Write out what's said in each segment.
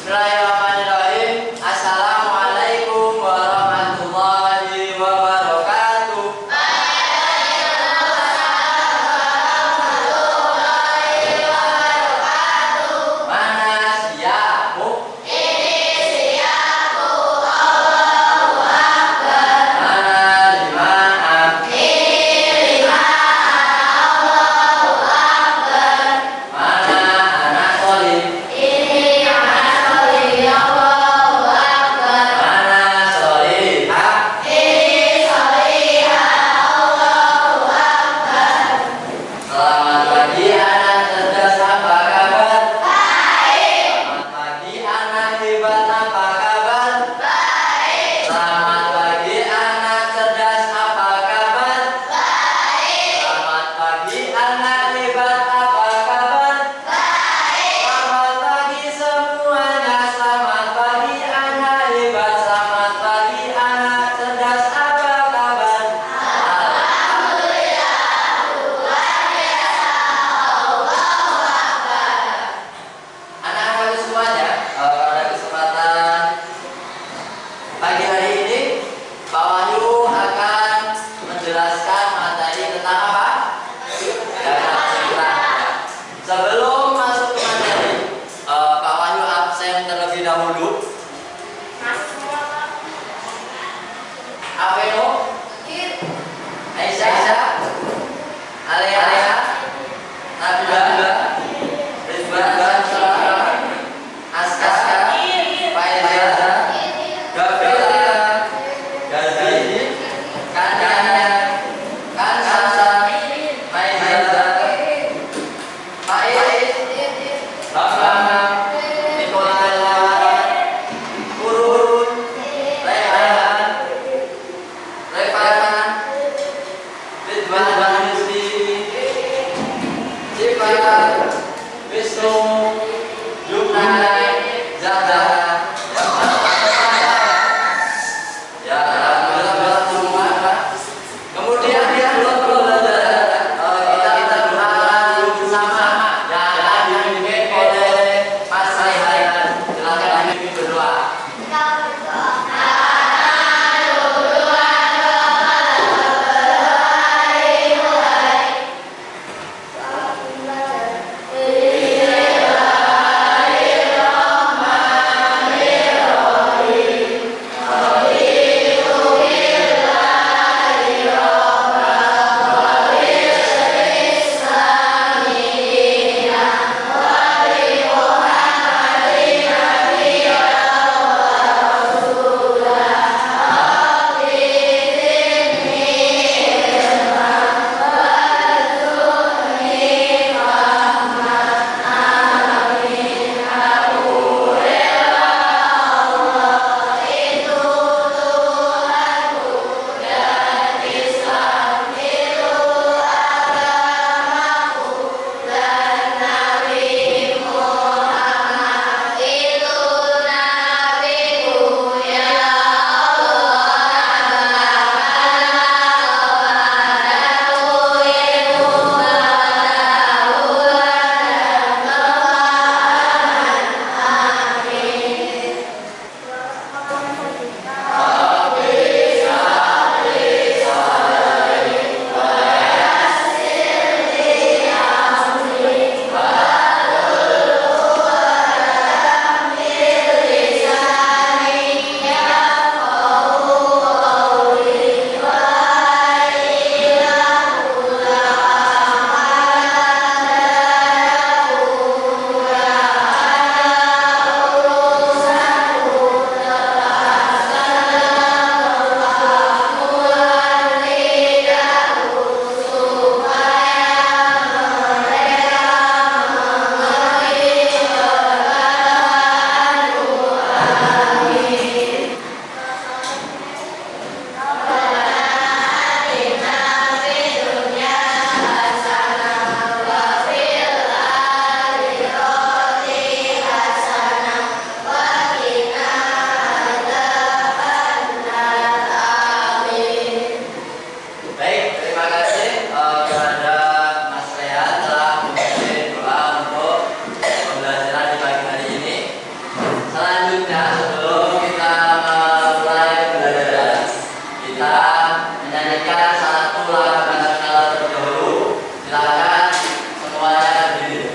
Bismillahirrahmanirrahim. Assalamualaikum warahmatullahi wabarakatuh. Mana siapmu? Mana lima? Mana anak solih? Mana solihah? Selamat pagi anak cerdas, apa kabar? Selamat pagi anak hebat, apa kabar? Selamat pagi anak cerdas, apa kabar? Selamat pagi anak hebat, apa kabar? Selamat pagi semuanya, selamat pagi anak hebat, selamat pagi anak cerdas, apa kabar? Anak-anakku semuanya, pada kesempatan pagi hari ini, Pak Wahyu akan menjelaskan materi tentang apa? Dana cicilan. Sebelum masuk ke materi, Pak Wahyu absen terlebih dahulu. Aveno, Aisyah, Alea, Nabila, Rizwan, Aska, Faiza, Gavila, Gazi, Kania, Kansa, Maiza, Faiz, Bambang, Nikolai, Selanjutnya sebelum kita mulai belajar, kita menyanyikan satu lagu nasional terlebih dahulu. Silakan semuanya berdiri.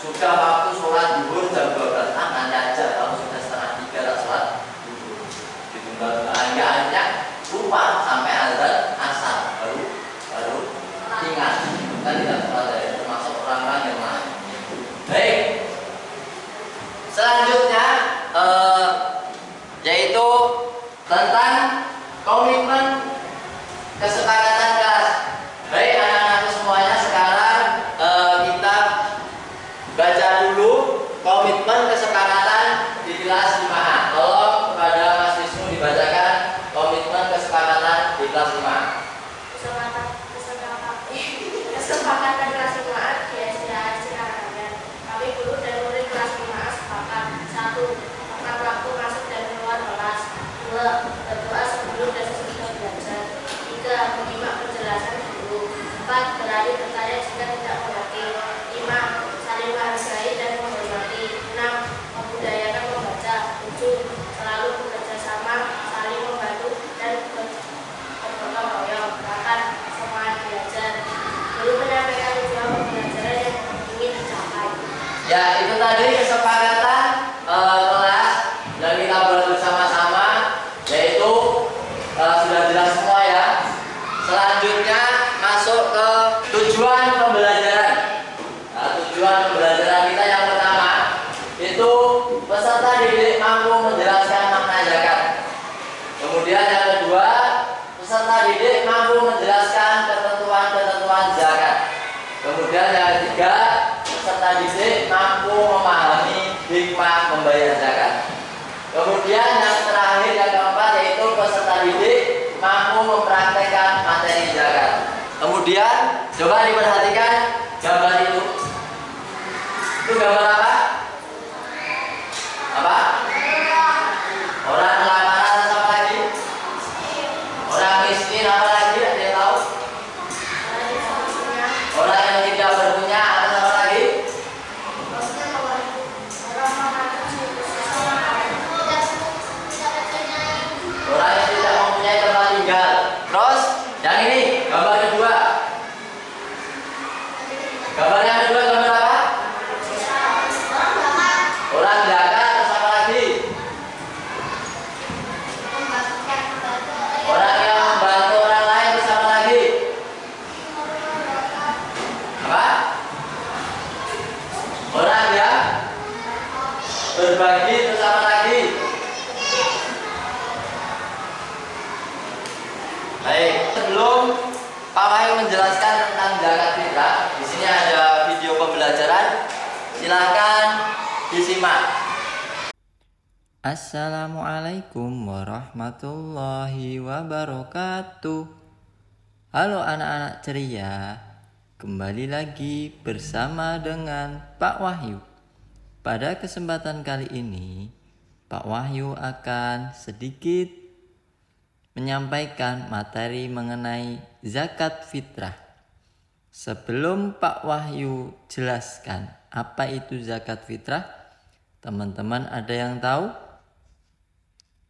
sudah waktu sholat zuhur jam 12, nanti aja kalau sudah setengah 3 tak sholat zuhur ditunda. Akhirnya lupa sampai azan asar baru ingat kan tidak sholat, termasuk orang-orang yang lain. Baik, selanjutnya yaitu tentang komitmen kesepakatan kelas. Baik anak-anakku semuanya, sekarang kita baca dulu komitmen kesepakatan di kelas 5A. Tolong kepada Mas Wisnu dibacakan komitmen kesepakatan di kelas 5A. Kesepakatan kelas 5A di SDA Cikarang. Kami guru dan murid kelas 5A sepakat: 1. Tepat waktu masuk dan keluar kelas. 2. Berdoa sebelum dan sesudah belajar. 3. Menyimak penjelasan guru. 4. Berani bertanya jika tidak mengerti. 5. Saling menghargai dan menghormati. 6. Membudayakan membaca. 7. Selalu bekerja sama, saling membantu dan bergotong royong. 8. Semangat belajar. Guru menyampaikan tujuan pembelajaran yang ingin dicapai. Ya, itu tadi kesepakatan kelas yang kita buat bersama-sama, yaitu sudah jelas semua ya. Selanjutnya masuk ke tujuan pembelajaran. Nah, tujuan pembelajaran kita yang pertama itu peserta didik mampu menjelaskan makna zakat. Kemudian yang kedua, peserta didik mampu menjelaskan ketentuan-ketentuan zakat. Kemudian yang ketiga, peserta didik mampu memahami hikmah membayar zakat. Kemudian yang terakhir, yang keempat, yaitu peserta didik mampu mempraktekkan materi zakat. Kemudian coba diperhatikan gambar itu. Itu gambar apa? Apa? Orang kelaparan atau apa lagi? Orang miskin apa lagi? Ada yang tahu? Orang yang tidak berpunya atau apa lagi? Orang yang tidak mempunyai tempat tinggal. Terus yang ini gambar kedua. Gambar yang kedua gambar apa? Orang zakat. Terus apa lagi? Orang yang membantu orang lain. Terus apa lagi? Apa? Orang yang berbagi. Terus apa lagi? Baik, sebelum Pak Wahyu menjelaskan tentang zakat fitrah, di sini ada video pembelajaran. Silakan disimak. Assalamualaikum warahmatullahi wabarakatuh. Halo anak-anak ceria, kembali lagi bersama dengan Pak Wahyu. Pada kesempatan kali ini, Pak Wahyu akan sedikit menyampaikan materi mengenai zakat fitrah. Sebelum Pak Wahyu jelaskan apa itu zakat fitrah, teman-teman ada yang tahu?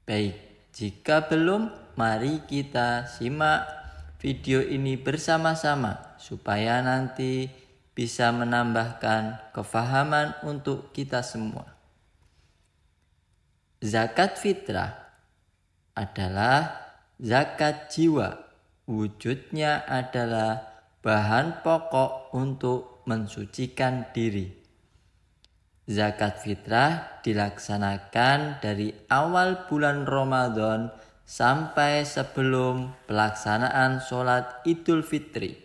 Baik, jika belum, mari kita simak video ini bersama-sama supaya nanti bisa menambahkan kefahaman untuk kita semua. Zakat fitrah adalah zakat jiwa. Wujudnya adalah bahan pokok untuk mensucikan diri. Zakat fitrah dilaksanakan dari awal bulan Ramadan sampai sebelum pelaksanaan sholat Idul Fitri.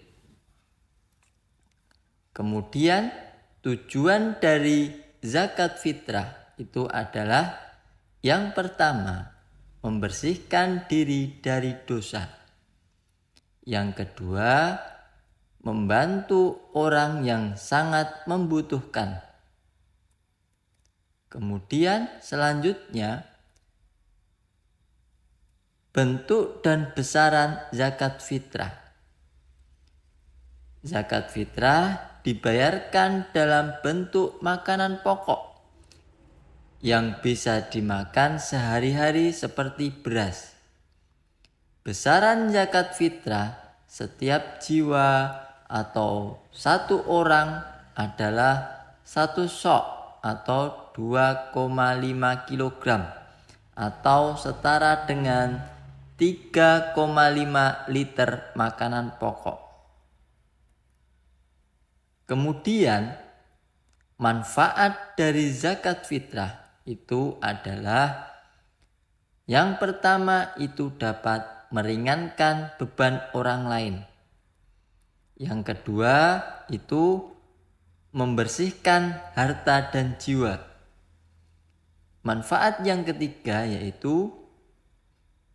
Kemudian tujuan dari zakat fitrah itu adalah yang pertama, membersihkan diri dari dosa. Yang kedua, membantu orang yang sangat membutuhkan. Kemudian selanjutnya, bentuk dan besaran zakat fitrah. Zakat fitrah dibayarkan dalam bentuk makanan pokok yang bisa dimakan sehari-hari seperti beras. Besaran zakat fitrah setiap jiwa atau satu orang adalah 1 sok atau 2,5 kg atau setara dengan 3,5 liter makanan pokok. Kemudian manfaat dari zakat fitrah itu adalah yang pertama itu dapat meringankan beban orang lain. Yang kedua itu membersihkan harta dan jiwa. Manfaat yang ketiga yaitu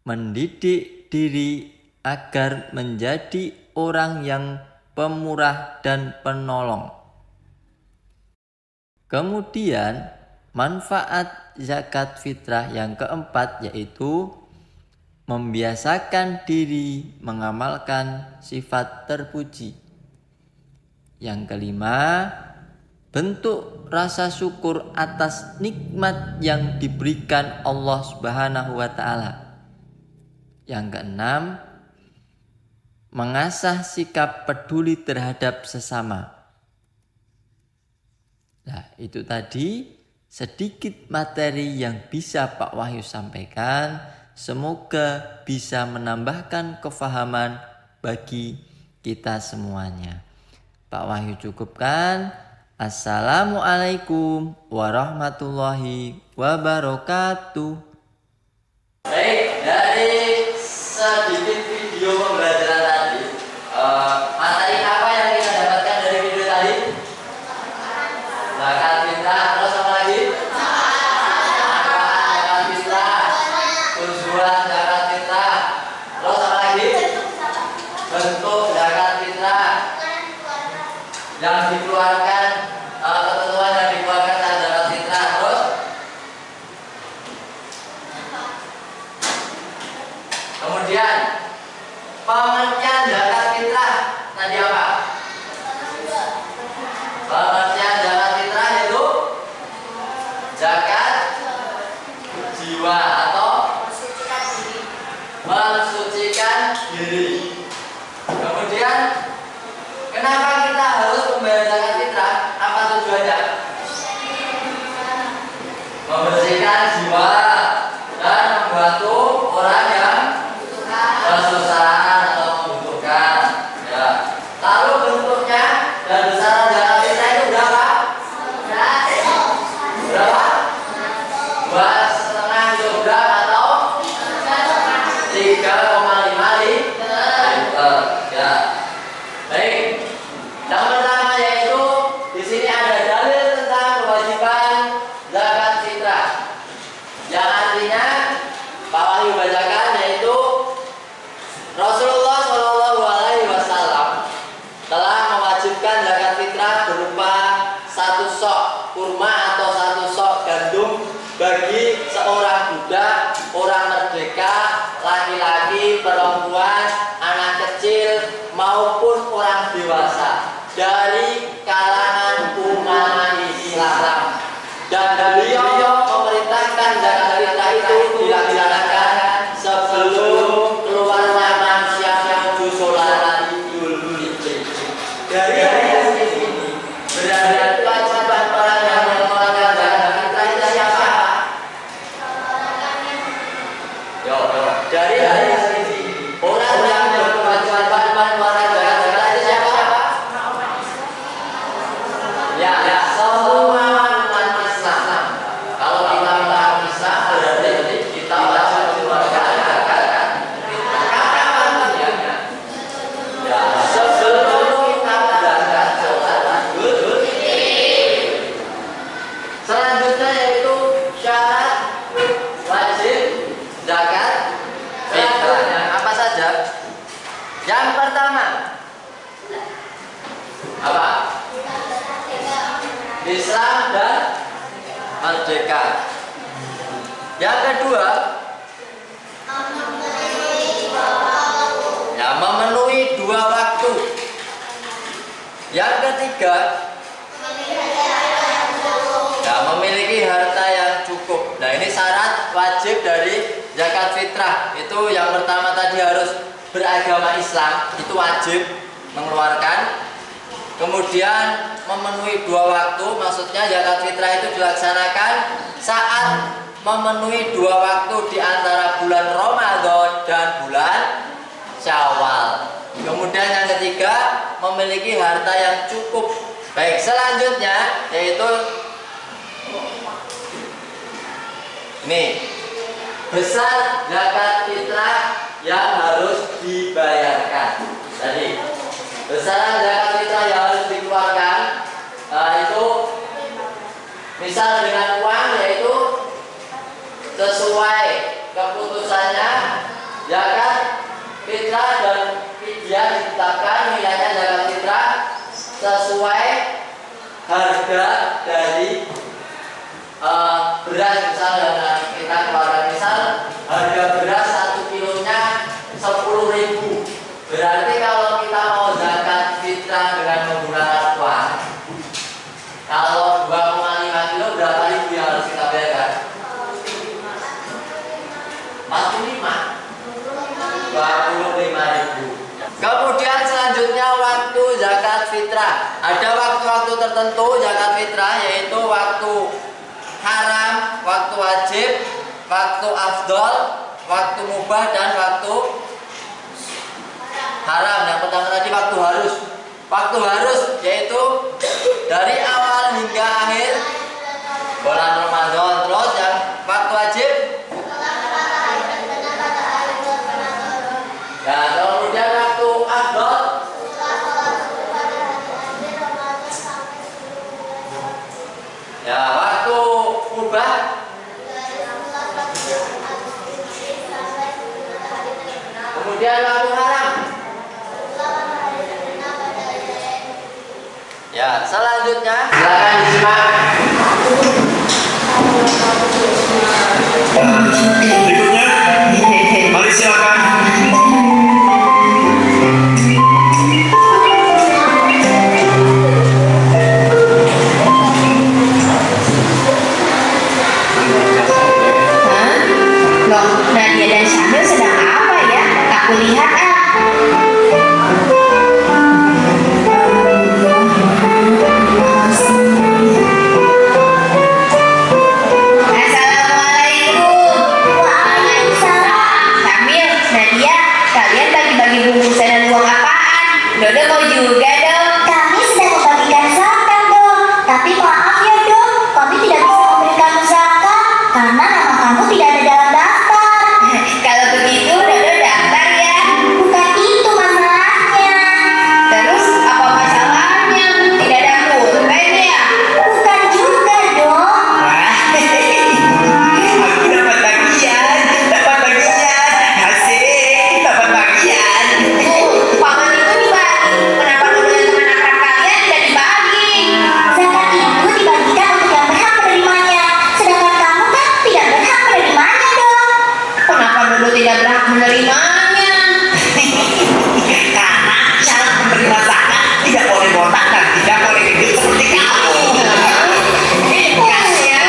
mendidik diri agar menjadi orang yang pemurah dan penolong. Kemudian manfaat zakat fitrah yang keempat yaitu membiasakan diri mengamalkan sifat terpuji. Yang kelima, bentuk rasa syukur atas nikmat yang diberikan Allah Subhanahu wa taala. Yang keenam, mengasah sikap peduli terhadap sesama. Nah, itu tadi sedikit materi yang bisa Pak Wahyu sampaikan. Semoga bisa menambahkan kefahaman bagi kita semuanya. Pak Wahyu cukupkan. Assalamualaikum warahmatullahi wabarakatuh. Baik, dari sedikit video pembelajaran tadi, materi apa yang kita dapatkan dari video tadi? Zakat fitrah, terus apa lagi? Zakat fitrah, tujuan zakat fitrah, terus apa lagi? Bentuk zakat fitrah yang dikeluarkan, ketentuan yang dikeluarkan saat zakat fitrah, terus kemudian pengertian zakat fitrah tadi apa? Pengertian zakat fitrah itu zakat jiwa atau mensucikan diri. Kemudian kenapa kita harus membayar zakat fitrah? Apa tujuannya? Membersihkan jiwa dan membantu orang yang kesusahan atau membutuhkan. Ya. Lalu bentuknya dan besaran zakat fitrah itu berapa? Berapa? 2,5 kilogram atau 3,5 liter. Ya. Baik. Yang pertama yaitu di sini ada dalil tentang kewajiban zakat fitrah. Yang artinya Pak Wahyu bacakan yaitu Rasulullah Shallallahu Alaihi Wasallam telah mewajibkan zakat fitrah berupa 1 sok kurma atau 1 sok gandum bagi seorang budak, orang merdeka, laki-laki, perempuan, anak kecil maupun orang dewasa dari kalangan umat Islam. Dan beliau memerintahkan zakat fitrah itu dilaksanakan sebelum keluarnya manusia menuju sholat Idul Fitri. Dari ayat ini berarti kewajiban orang yang mengeluarkan zakat fitrah itu siapa? Dari ayat ini orang yang berkewajiban mengeluarkan zakat fitrah itu siapa? Ya, semua umat Islam. Kalau kita umat Islam berarti kita wajib mengeluarkan zakat fitrah. Kapan waktunya? Ya, sebelum kita berangkat sholat Idul Fitri. Selanjutnya yaitu syarat wajib zakat fitrah. Apa saja? Yang pertama apa? Islam dan merdeka. Yang kedua, ya memenuhi 2 waktu. Yang ketiga, ya memiliki harta yang cukup. Nah, ini syarat wajib dari zakat fitrah. Itu yang pertama tadi harus beragama Islam, itu wajib mengeluarkan. kemudian memenuhi 2 waktu, maksudnya zakat fitrah itu dilaksanakan saat memenuhi 2 waktu di antara bulan Ramadan dan bulan Syawal. Kemudian yang ketiga, memiliki harta yang cukup. Baik, selanjutnya yaitu ini besar zakat fitrah yang harus dibayarkan. Tadi besaran zakat fitrah yang harus dikeluarkan itu misal dengan uang, yaitu sesuai keputusannya zakat fitrah dan fidyah ditetapkan nilainya zakat fitrah sesuai harga dari beras. Misal yang kita keluarkan, misal harga beras 1 kilonya 10.000. Berarti kalau kita mau zakat fitrah dengan menggunakan uang, kalau 2,5 kilo berapa ribu yang harus kita bayarkan? 25.000. Kemudian selanjutnya waktu zakat fitrah. Ada waktu-waktu tertentu zakat fitrah, yaitu waktu haram, waktu wajib, waktu afdol, waktu mubah, dan waktu haram. Yang pertama tadi waktu harus. Waktu harus yaitu dari awal hingga akhir bulan Ramadan. Terus yang waktu wajib, nah kemudian waktu afdol, ya waktu mubah, kemudian waktu haram. Ya, selanjutnya silakan disimak. Berikutnya, mari silakan. Loh, Nadia dan Syamil sedang apa ya? Aku lihat Assalamualaikum. Waalaikumsalam. Syamil, Nadia, kalian bagi-bagi bungkusan dan uang apaan? Dodo mau juga dong. Kami sedang membagikan zakat, dong. Tapi maaf ya, dong, kami tidak bisa memberikan zakat karena nama kamu tidak ada dalam daftar. Kalau begitu, Dodo daftar ya. Bukan itu masalahnya. Terus apa masalahnya? Tidak ada pulpen ya? Bukan juga, dong. Wah, Aku dapat tagihan, asik, dapat tagihan. paman itu dibagi. Kenapa dulu yang teman akrab kalian tidak dibagi? Zakat itu dibagikan untuk yang berhak menerimanya. Sedangkan kamu kan tidak berhak menerimanya, dong. Kenapa dulu tidak berhak menerimanya? Karena syarat penerima zakat tidak boleh botak dan tidak boleh gendut seperti kamu. Kasihan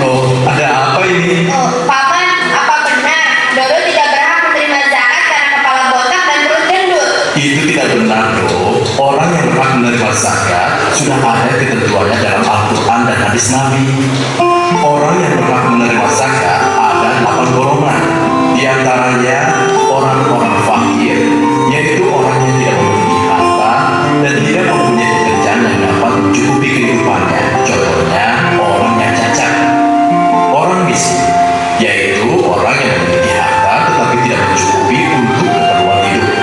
Loh, ada apa ini? Paman, apa benar Dodo tidak berhak menerima zakat karena kepala botak dan perut gendut? Itu tidak benar, loh. Orang yang berhak menerima zakat sudah ada ketentuannya dalam Al-Quran dan hadis Nabi. Orang yang berhak menerima zakat ada 8 golongan. Di antaranya orang-orang fakir, yaitu orang yang tidak memiliki harta dan tidak mempunyai pekerjaan yang dapat mencukupi kehidupannya. Contohnya orang yang cacat. Orang miskin, yaitu orang yang memiliki harta tetapi tidak mencukupi untuk keperluan hidup.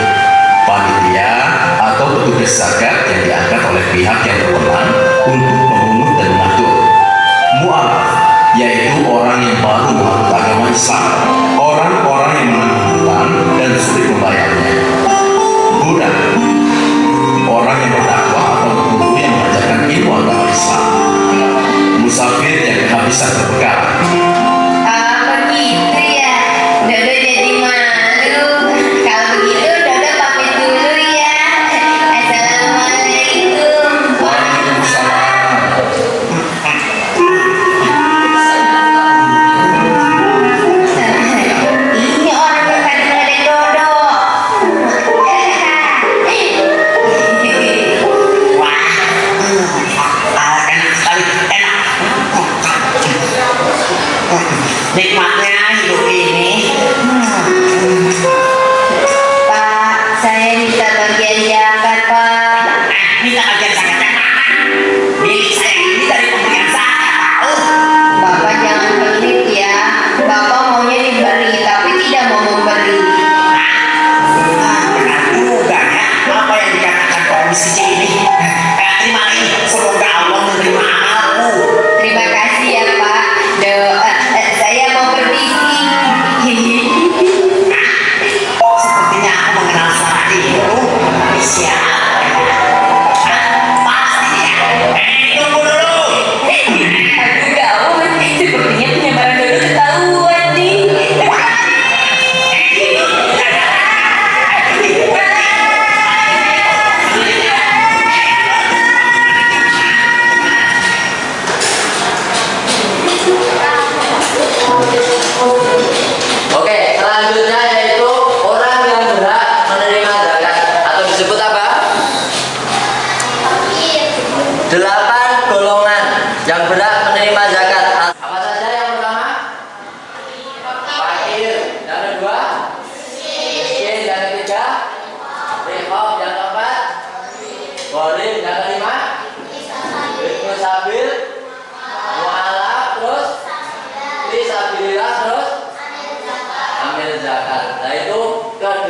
Panitia atau petugas zakat yang diangkat oleh pihak yang berwenang untuk memungut dan mengatur. Mu'alaf, yaitu orang yang baru menganut agama Islam, orang-orang yang menanggung hutang dan sudah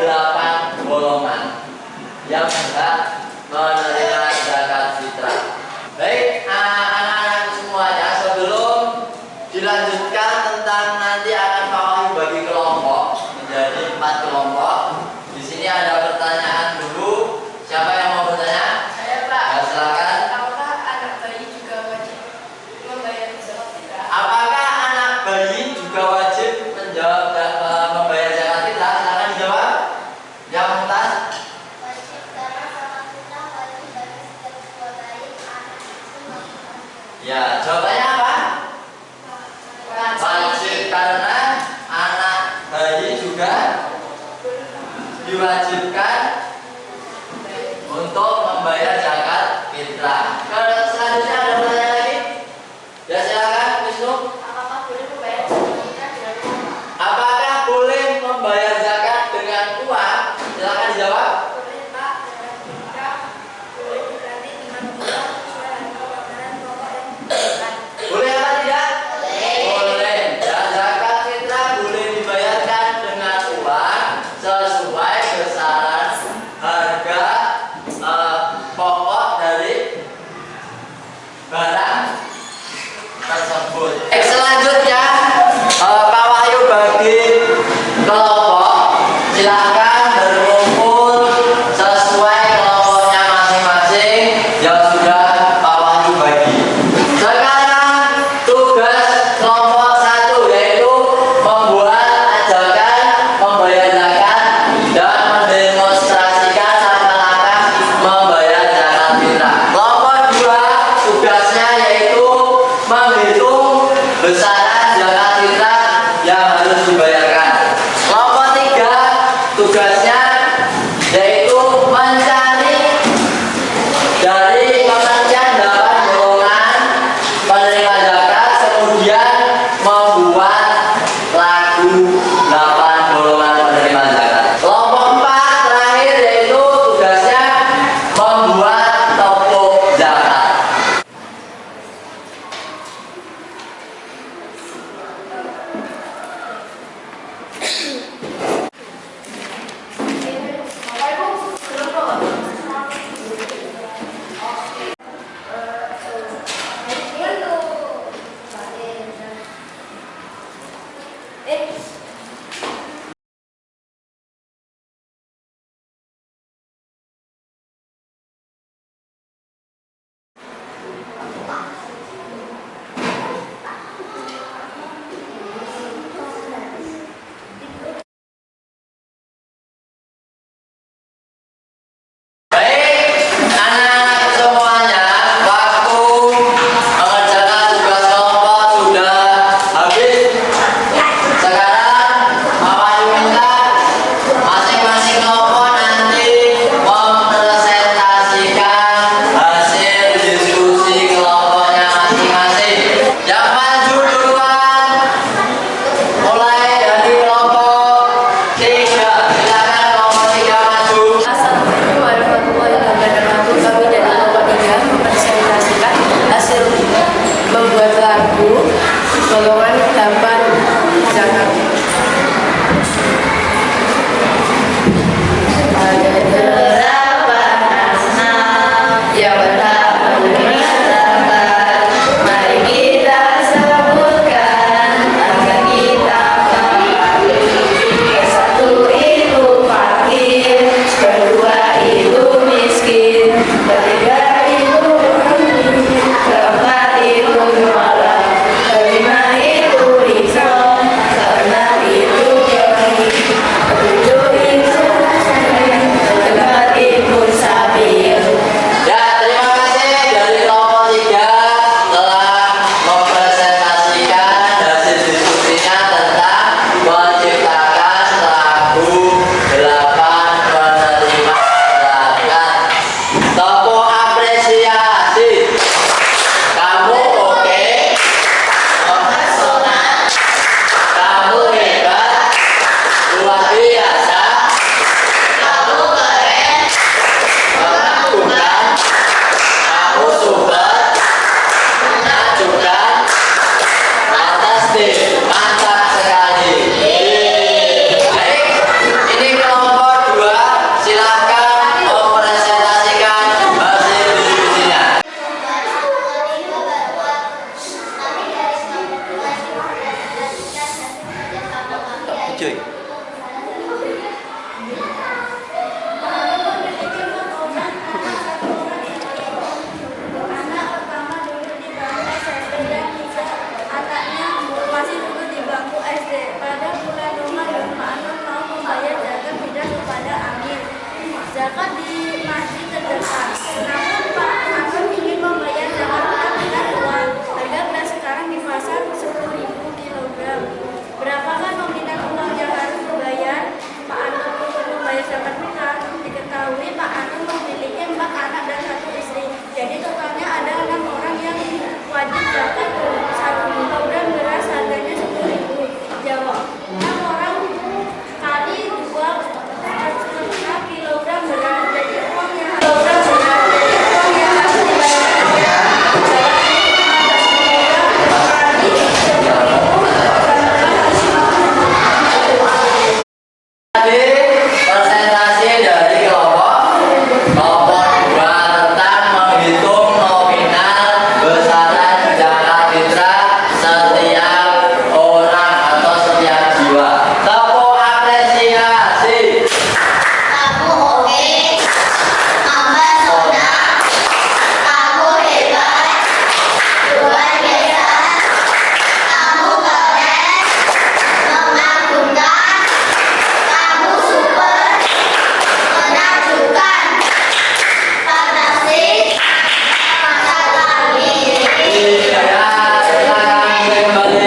8 golongan yang berhak menerima zakat fitrah. Baik, anak-anak semuanya, sebelum dilanjutkan tentang nanti akan Pak Wahyu bagi kelompok menjadi 4 kelompok. Di sini ada pertanyaan dulu. Siapa yang mau bertanya? Saya, Pak. Ya, silakan. Apakah anak bayi juga wajib membayar zakat fitrah? Apakah anak bayi juga wajib membayar zakat fitrah? Silakan dijawab. Yang Mumtaz. Wajib karena zakat fitrah wajib bagi setiap jiwa bayi, anak kecil Ya, jawabannya apa? Wajib karena anak bayi juga diwajibkan untuk membayar zakat fitrah. Kalau selanjutnya ada pertanyaan lagi? Ya, silakan Wisnu. Apakah boleh membayar zakat fitrah dengan uang? Apakah boleh membayar zakat dengan uang? Silakan dijawab. Boleh, Pak. Zakat fitrah boleh diganti dengan uang sesuai harga makanan pokok yang dibutuhkan. Boleh apa tidak? Boleh. Ya, zakat fitrah boleh dibayarkan dengan uang sesuai besaran harga pokok dari barang tersebut. Selanjutnya Pak Wahyu bagi kelompok. Silakan berkumpul sesuai kelompoknya masing-masing yang sudah Pak Wahyu bagi. Sekarang tugas kelompok 1 yaitu membuat ajakan membayar zakat dan mendemonstrasikan langkah-langkah membayar zakat fitrah. Kelompok 2 tugasnya yaitu menghitung besaran zakat fitrah yang harus dibayarkan. Kelompok 3 tugasnya yaitu mencari dari pengertian 8 golongan penerima zakat, kemudian membuat lagu 8 golongan penerima zakat. Kelompok 4 terakhir yaitu tugasnya membuat topuk zakat. Bapak Ibu, kelompok. Baik, anak-anak semuanya, waktu mengerjakan tugas kelompok sudah habis. Sekarang Bapak Ibu minta masing-masing kelompok nanti mempresentasikan hasil diskusi kelompoknya zakat di masjid terdekat. Namun Pak Anton ingin membayar zakat dengan uang. Harga beras sekarang di pasar 10.000 kilogram. Berapakah nominal uang yang harus dibayar Pak Anton untuk membayar zakat fitrah? Diketahui Pak Anton memiliki 4 anak dan 1 istri. Jadi totalnya ada 6 orang yang wajib zakat 1 kilogram beras harganya 10.000. Jawab. 6 orang kali 2,5 kilogram beras. Jadi uang yang harus Tadi presentasi dari kelompok 2 tentang menghitung nominal besaran zakat fitrah setiap orang atau setiap jiwa. Tepuk apresiasi. Kamu oke, Mama Sona, kamu hebat, luar biasa, kamu keren, mengagumkan, kamu super, menakjubkan, fantastis, masa kami. Ya, silakan kembali.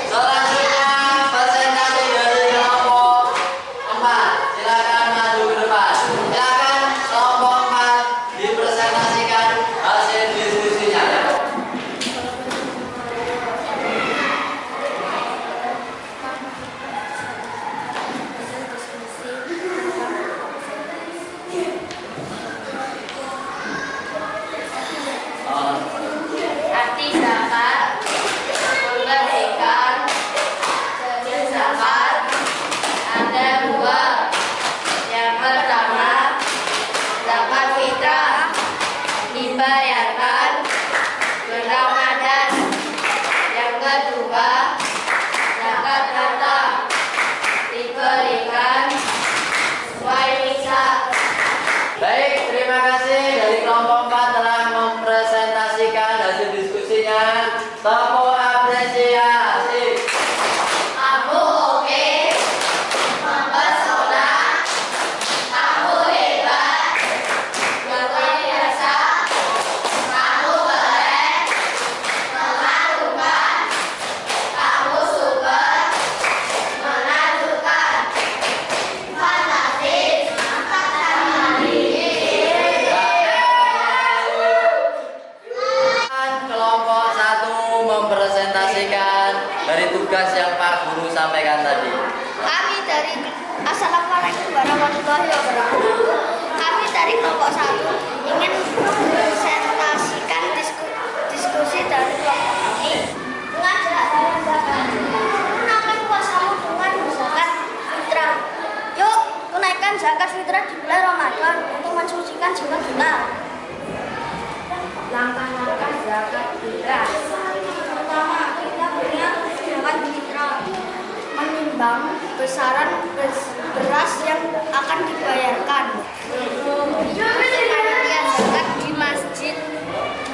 Selanjutnya presentasi dari kelompok 4. Silakan maju ke depan. Silakan kelompok 4 dipresentasikan hasil diskusinya. arti zakat, membedakan jenis zakat ada 2. Yang pertama, zakat fitrah dibayarkan bulan Ramadan. Yang kedua, zakat harta diberikan sesuai nisab. Baik, terima kasih dari kelompok 4 telah mempresentasikan hasil diskusinya. Tepuk apresiasi. Kamu oke, mempesona, kamu hebat, luar biasa, kamu keren, mengagumkan, kamu super, menakjubkan, fantastis, angkatan hari. Kelompok 1 mempresentasikan dari tugas yang Pak Guru sampaikan tadi. Kami dari Assalamualaikum warahmatullahi wabarakatuh. Kami dari kelompok 1 ingin mempresentasikan diskusi dari kelompok ini. Mengajak dalam zakat. Tunaikan puasamu dengan zakat fitrah. Yuk, tunaikan zakat fitrah di bulan Ramadan untuk mensucikan jiwa kita. Langkah-langkah zakat fitrah. Pertama, kita punya zakat fitrah. Menimbang besaran beras yang akan dibayarkan. Panitia zakat di masjid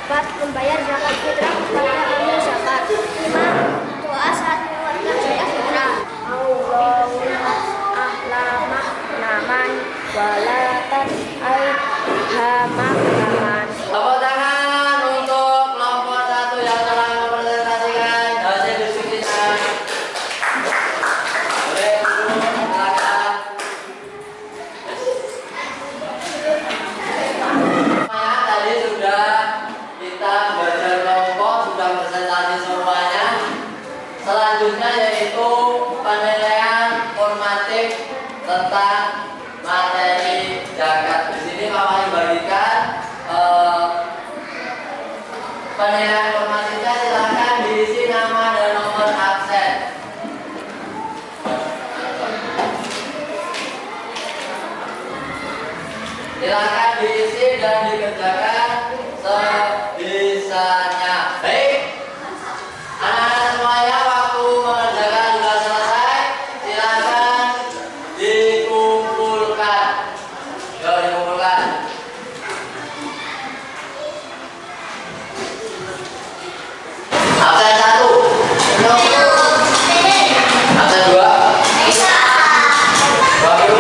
buat membayar zakat fitrah kepada ahli zakat. 5. Doa saat mengeluarkan zakat fitrah. Allahumma ahlamah naman walatan aihamah naman. Tepuk tangan untuk kelompok 1 yang telah mempresentasikan hasil diskusinya. Boleh, Guru, silakan. Semuanya tadi sudah kita belajar kelompok, sudah presentasi semuanya. Selanjutnya yaitu penilaian formatif tentang materi zakat. Di sini Pak Wahyu bagikan penilaian formatifnya. Silakan diisi nama dan nomor absen. Silakan diisi dan dikerjakan sebisanya. Baik, anak-anak semuanya, waktu mengerjakan sudah selesai. Silakan dikumpulkan. Yuk, dikumpulkan. Absen 1. Absen 2. Bapak Ibu.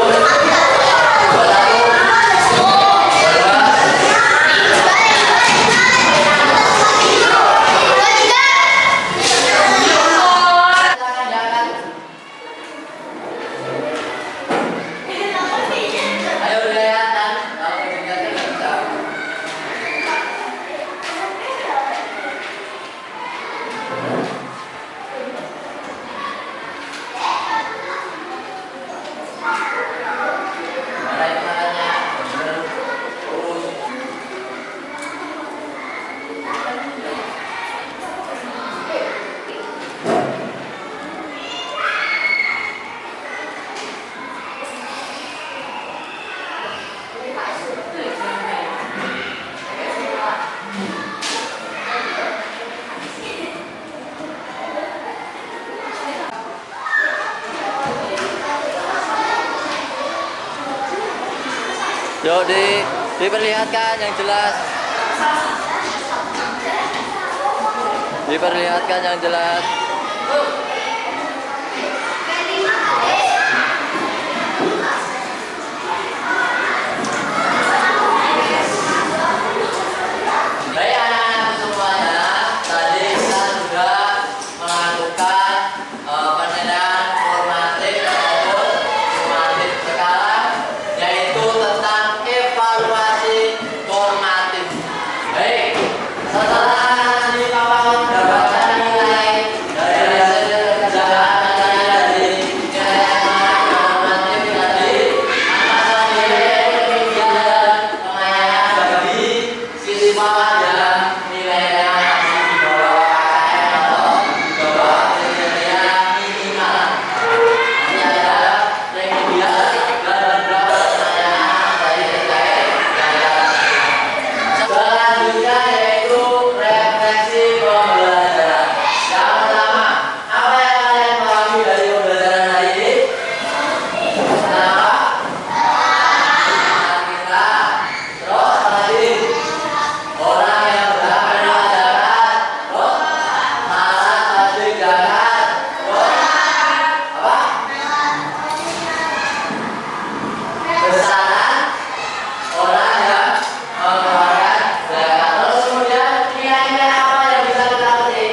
Yuk diperlihatkan yang jelas. Diperlihatkan yang jelas. Baik anak-anak semuanya, tadi kita sudah melakukan penilaian formatif maupun sumatif sekarang, yaitu tentang evaluasi formatif. Baik, setelah nanti Bapak mendapatkan nilai dari hasil kerjaan dari nilai formatif tadi, maka nilai demikian dan pengayaan bagi siswa yang nilainya masih di bawah KKM atau di bawah kriteria minimal. Nanti ada remedial dan beberapa pertanyaan dari terkait yang selanjutnya yaitu refleksi pembelajaran. Yang pertama, apa yang kalian pahami dari pembelajaran hari ini? Kenapa? Kita terus apa lagi? Orang yang berhak menerima zakat, terus malah wajib zakat, terus apa? Besaran orang yang mengeluarkan zakat. Terus kemudian nilai-nilai apa yang bisa kita petik?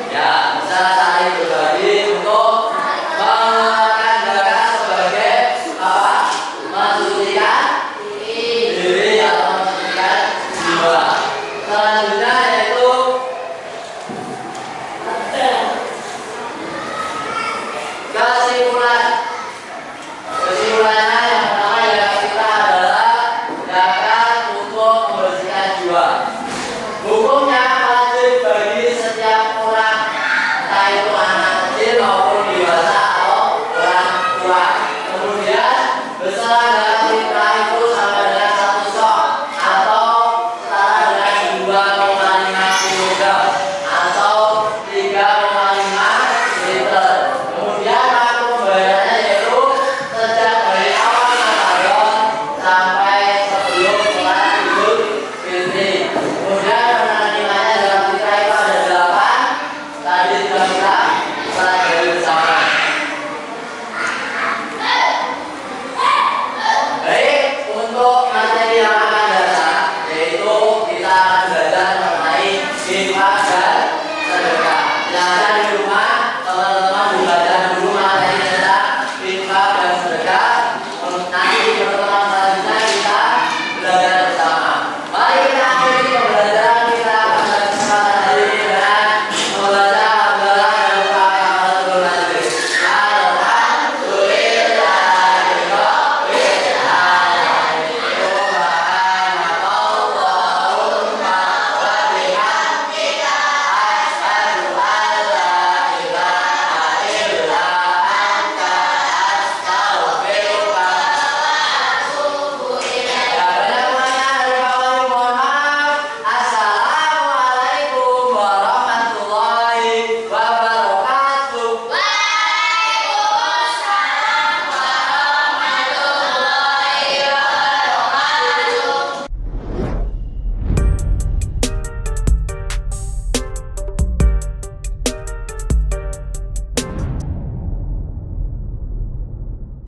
Ya, bisa saling berbagi untuk mengeluarkan zakat sebagai apa? Mensucikan diri atau mensucikan jiwa. Selanjutnya yaitu kesimpulan